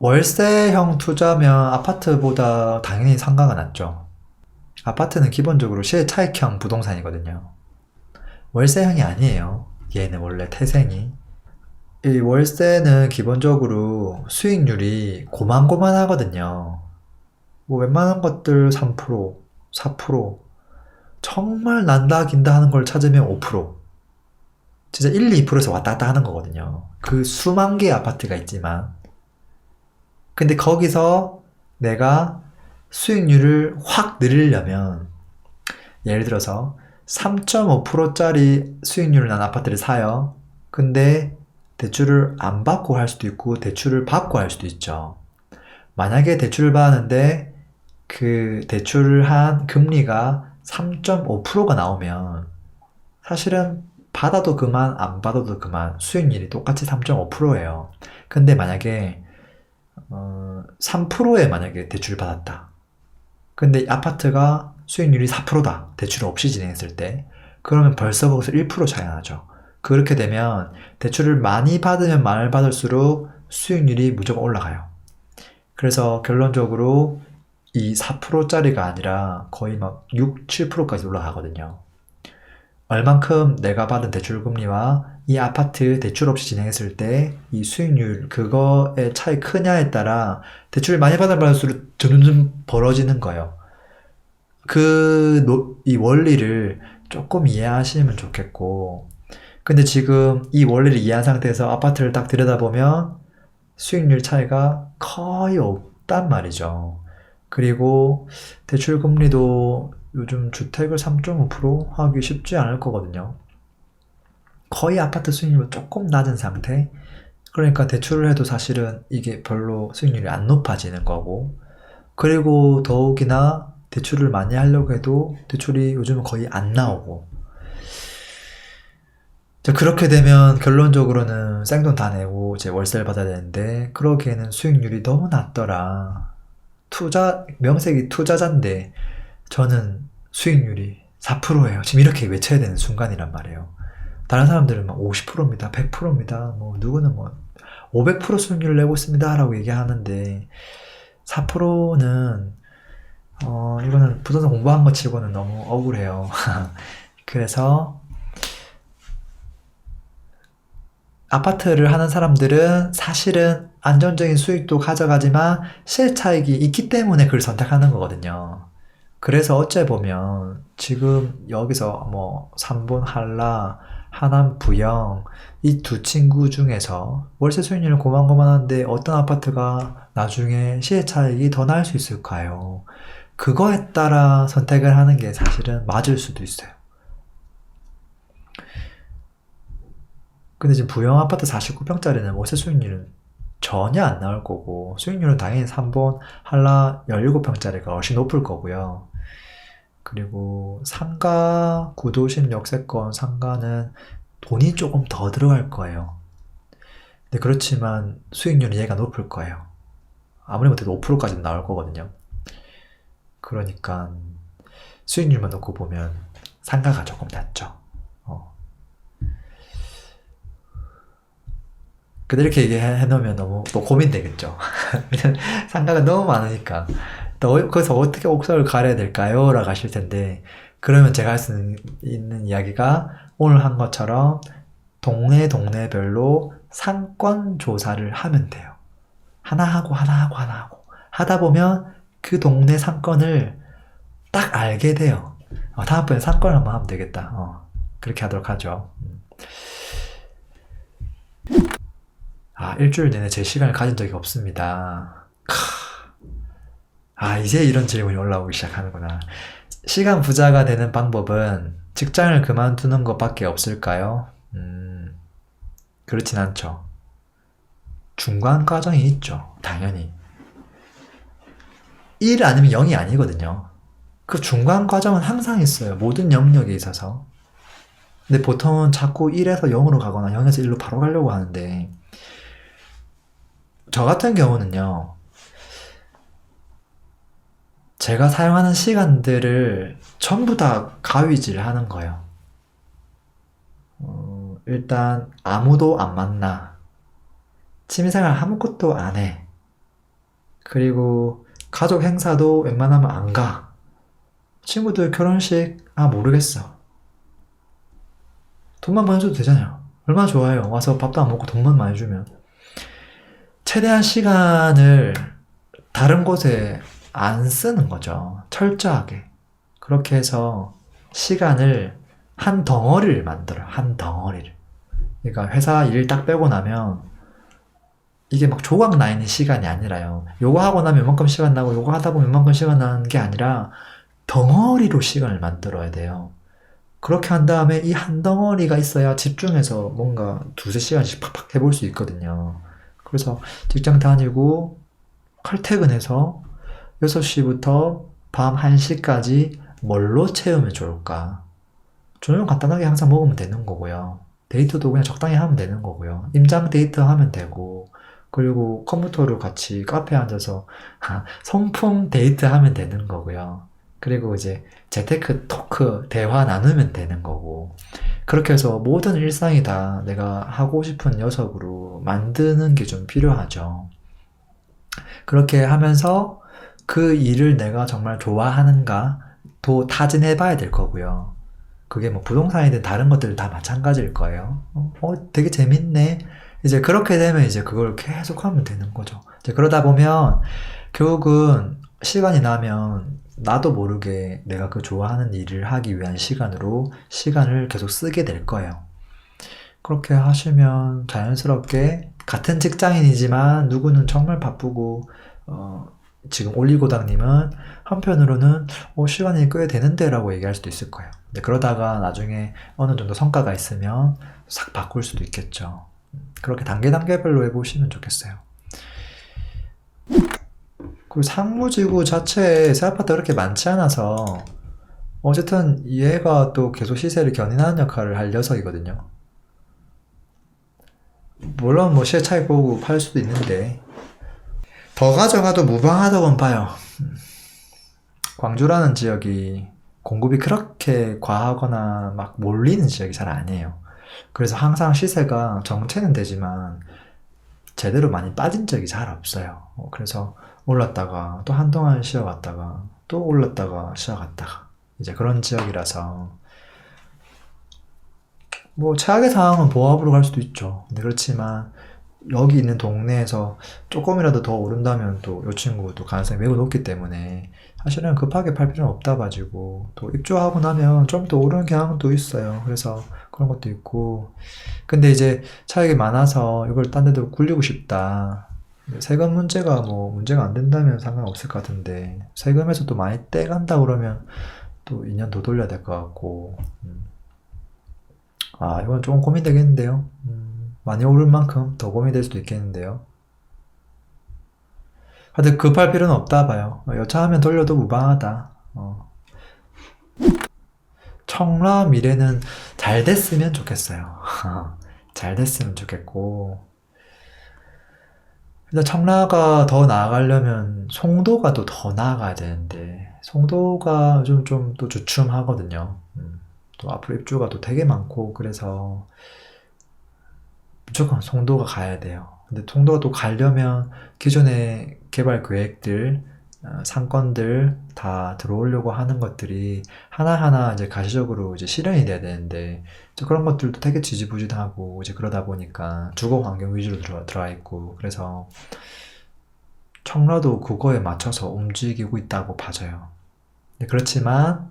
월세형 투자면 아파트보다 당연히 상가가 낫죠. 아파트는 기본적으로 실차익형 부동산이거든요. 월세형이 아니에요. 얘는 원래 태생이. 이 월세는 기본적으로 수익률이 고만고만하거든요. 뭐 웬만한 것들 3%, 4%, 정말 난다 긴다 하는 걸 찾으면 5%. 진짜 1, 2%에서 왔다 갔다 하는 거거든요. 그 수만 개의 아파트가 있지만. 근데 거기서 내가 수익률을 확 늘리려면, 예를 들어서 3.5%짜리 수익률을 난 아파트를 사요. 근데 대출을 안 받고 할 수도 있고 대출을 받고 할 수도 있죠. 만약에 대출을 받았는데 그 대출을 한 금리가 3.5%가 나오면 사실은 받아도 그만 안 받아도 그만 수익률이 똑같이 3.5%예요. 근데 만약에 3%에 만약에 대출을 받았다. 근데 아파트가 수익률이 4%다. 대출 없이 진행했을 때. 그러면 벌써 거기서 1% 차이 나죠. 그렇게 되면 대출을 많이 받으면 많이 받을수록 수익률이 무조건 올라가요. 그래서 결론적으로 이 4%짜리가 아니라 거의 막 6, 7%까지 올라가거든요. 얼만큼 내가 받은 대출 금리와 이 아파트 대출 없이 진행했을 때 이 수익률 그거의 차이 크냐에 따라 대출을 많이 받으면 받을수록 점점 벌어지는 거예요. 이 원리를 조금 이해하시면 좋겠고, 근데 지금 이 원리를 이해한 상태에서 아파트를 딱 들여다보면 수익률 차이가 거의 없단 말이죠. 그리고 대출 금리도 요즘 주택을 3.5% 하기 쉽지 않을 거거든요. 거의 아파트 수익률보다 조금 낮은 상태. 그러니까 대출을 해도 사실은 이게 별로 수익률이 안 높아지는 거고, 그리고 더욱이나 대출을 많이 하려고 해도 대출이 요즘은 거의 안 나오고. 자, 그렇게 되면 결론적으로는 생돈 다 내고 이제 월세를 받아야 되는데, 그러기에는 수익률이 너무 낮더라. 명색이 투자자인데 저는 수익률이 4%예요. 지금 이렇게 외쳐야 되는 순간이란 말이에요. 다른 사람들은 막 50%입니다. 100%입니다. 뭐 누구는 뭐 500% 수익률을 내고 있습니다. 라고 얘기하는데 4%는 이거는 부동산 공부한 것 치고는 너무 억울해요. 그래서 아파트를 하는 사람들은 사실은 안정적인 수익도 가져가지만 실차익이 있기 때문에 그걸 선택하는 거거든요. 그래서 어째 보면 지금 여기서 뭐 삼본 한라, 하남 부영 이 두 친구 중에서 월세 수익률은 고만고만한데 어떤 아파트가 나중에 시세차익이 더 나을 수 있을까요? 그거에 따라 선택을 하는 게 사실은 맞을 수도 있어요. 근데 지금 부영 아파트 49평짜리는 월세 수익률은 전혀 안 나올 거고, 수익률은 당연히 3번 한라 17평짜리가 훨씬 높을 거고요. 그리고 상가, 구도심 역세권 상가는 돈이 조금 더 들어갈 거예요. 근데 그렇지만 수익률은 얘가 높을 거예요. 아무리 못해도 5%까지 나올 거거든요. 그러니까 수익률만 놓고 보면 상가가 조금 낮죠. 근데 이렇게 얘기해 놓으면 너무 또 고민되겠죠. 왜냐면 상가가 너무 많으니까. 또 거기서 어떻게 옥석을 가려야 될까요? 라고 하실 텐데, 그러면 제가 할 수 있는 이야기가 오늘 한 것처럼 동네별로 상권 조사를 하면 돼요. 하나 하고 하나 하고 하나 하고 하다 보면 그 동네 상권을 딱 알게 돼요. 다음번에 상권 한번 하면 되겠다. 그렇게 하도록 하죠. 일주일 내내 제 시간을 가진 적이 없습니다. 이제 이런 질문이 올라오기 시작하는구나. 시간 부자가 되는 방법은 직장을 그만두는 것밖에 없을까요? 그렇진 않죠. 중간 과정이 있죠. 당연히. 1 아니면 0이 아니거든요. 그 중간 과정은 항상 있어요. 모든 영역에 있어서. 근데 보통은 자꾸 1에서 0으로 가거나 0에서 1로 바로 가려고 하는데, 저 같은 경우는요, 제가 사용하는 시간들을 전부 다 가위질 하는 거예요. 일단 아무도 안 만나. 취미생활 아무것도 안 해. 그리고 가족 행사도 웬만하면 안 가. 친구들 결혼식, 모르겠어. 돈만 보내줘도 되잖아요. 얼마나 좋아요. 와서 밥도 안 먹고 돈만 많이 주면. 최대한 시간을 다른 곳에 안 쓰는 거죠. 철저하게. 그렇게 해서 시간을 한 덩어리를 만들어요. 한 덩어리를. 그러니까 회사 일 딱 빼고 나면 이게 막 조각 나 있는 시간이 아니라요. 요거 하고 나면 이만큼 시간 나고 요거 하다 보면 이만큼 시간 나는 게 아니라 덩어리로 시간을 만들어야 돼요. 그렇게 한 다음에 이 한 덩어리가 있어야 집중해서 뭔가 두세 시간씩 팍팍 해볼 수 있거든요. 그래서 직장 다니고 칼퇴근해서 6시부터 밤 1시까지 뭘로 채우면 좋을까? 저녁 간단하게 항상 먹으면 되는 거고요. 데이트도 그냥 적당히 하면 되는 거고요. 임장 데이트 하면 되고, 그리고 컴퓨터로 같이 카페에 앉아서 성품 데이트 하면 되는 거고요. 그리고 이제 재테크 토크 대화 나누면 되는 거고, 그렇게 해서 모든 일상이 다 내가 하고 싶은 녀석으로 만드는 게 좀 필요하죠. 그렇게 하면서 그 일을 내가 정말 좋아하는가 도 타진해 봐야 될 거고요. 그게 뭐 부동산이든 다른 것들 다 마찬가지일 거예요. 되게 재밌네. 이제 그렇게 되면 이제 그걸 계속 하면 되는 거죠. 이제 그러다 보면 결국은 시간이 나면 나도 모르게 내가 그 좋아하는 일을 하기 위한 시간으로 시간을 계속 쓰게 될 거예요. 그렇게 하시면 자연스럽게 같은 직장인이지만 누구는 정말 바쁘고 지금 올리고당님은 한편으로는 시간이 꽤 되는데 라고 얘기할 수도 있을 거예요. 근데 그러다가 나중에 어느 정도 성과가 있으면 싹 바꿀 수도 있겠죠. 그렇게 단계별로 해보시면 좋겠어요. 그리고 상무지구 자체에 새 아파트가 그렇게 많지 않아서 어쨌든 얘가 또 계속 시세를 견인하는 역할을 할 녀석이거든요. 물론 뭐 시세 차익 보고 팔 수도 있는데 더 가져가도 무방하다고는 봐요. 광주라는 지역이 공급이 그렇게 과하거나 막 몰리는 지역이 잘 아니에요. 그래서 항상 시세가 정체는 되지만 제대로 많이 빠진 적이 잘 없어요. 그래서 올랐다가 또 한동안 쉬어갔다가 또 올랐다가 쉬어갔다가 이제 그런 지역이라서 뭐 최악의 상황은 보합으로 갈 수도 있죠. 근데 그렇지만 여기 있는 동네에서 조금이라도 더 오른다면 또 이 친구도 가능성이 매우 높기 때문에 사실은 급하게 팔 필요는 없다 가지고 또 입주하고 나면 좀 더 오르는 경향도 있어요. 그래서 그런 것도 있고 근데 이제 차익이 많아서 이걸 딴 데도 굴리고 싶다. 세금 문제가 뭐 문제가 안 된다면 상관없을 것 같은데 세금에서 또 많이 떼간다 그러면 또 2년 더 돌려야 될 것 같고 이건 조금 고민되겠는데요. 많이 오를 만큼 더 고민될 수도 있겠는데요. 하여튼 급할 필요는 없다 봐요. 여차하면 돌려도 무방하다. 청라 미래는 잘 됐으면 좋겠어요. 잘 됐으면 좋겠고 일단 청라가 더 나아가려면 송도가 또 더 나아가야 되는데 송도가 좀 또 주춤하거든요. 또 앞으로 입주가 또 되게 많고 그래서 무조건 송도가 가야 돼요. 근데 송도가 또 가려면 기존의 개발 계획들, 상권들 다 들어오려고 하는 것들이 하나하나 이제 가시적으로 이제 실현이 돼야 되는데 이제 그런 것들도 되게 지지부진하고 이제 그러다 보니까 주거 환경 위주로 들어와 있고 그래서 청라도 그거에 맞춰서 움직이고 있다고 봐져요. 그렇지만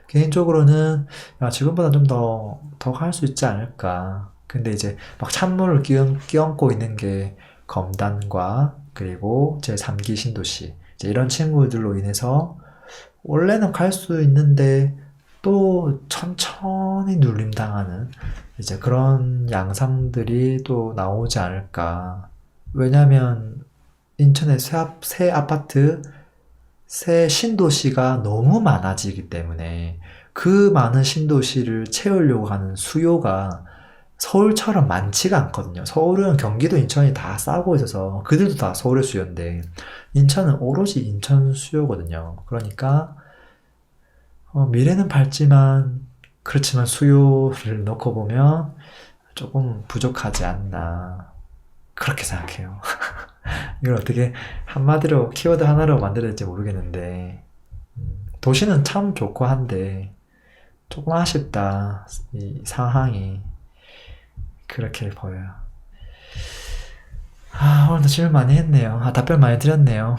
개인적으로는 지금보다 좀 더 할 수 있지 않을까. 근데 이제 막 찬물을 끼얹고 있는 게 검단과 그리고 제 3기 신도시 이제 이런 친구들로 인해서 원래는 갈 수 있는데 또 천천히 눌림당하는 이제 그런 양상들이 또 나오지 않을까. 왜냐면 인천에 새 아파트, 새 신도시가 너무 많아지기 때문에 그 많은 신도시를 채우려고 하는 수요가 서울처럼 많지가 않거든요. 서울은 경기도, 인천이 다 싸고 있어서 그들도 다 서울의 수요인데 인천은 오로지 인천 수요거든요. 그러니까 미래는 밝지만 그렇지만 수요를 놓고 보면 조금 부족하지 않나 그렇게 생각해요. 이걸 어떻게 한마디로 키워드 하나로 만들어야 될지 모르겠는데 도시는 참 좋고 한데 조금 아쉽다. 이 상황이 그렇게 보여요. 오늘도 질문 많이 했네요. 답변 많이 드렸네요.